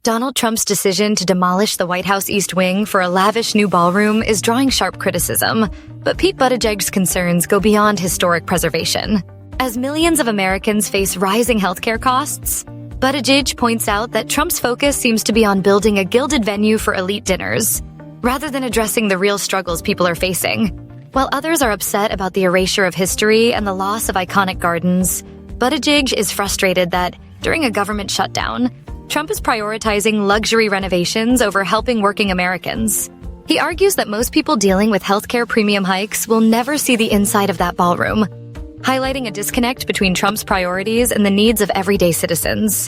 Donald Trump's decision to demolish the White House East Wing for a lavish new ballroom is drawing sharp criticism, but Pete Buttigieg's concerns go beyond historic preservation. As millions of Americans face rising healthcare costs, Buttigieg points out that Trump's focus seems to be on building a gilded venue for elite dinners, rather than addressing the real struggles people are facing. While others are upset about the erasure of history and the loss of iconic gardens, Buttigieg is frustrated that, during a government shutdown, Trump is prioritizing luxury renovations over helping working Americans. He argues that most people dealing with healthcare premium hikes will never see the inside of that ballroom, highlighting a disconnect between Trump's priorities and the needs of everyday citizens.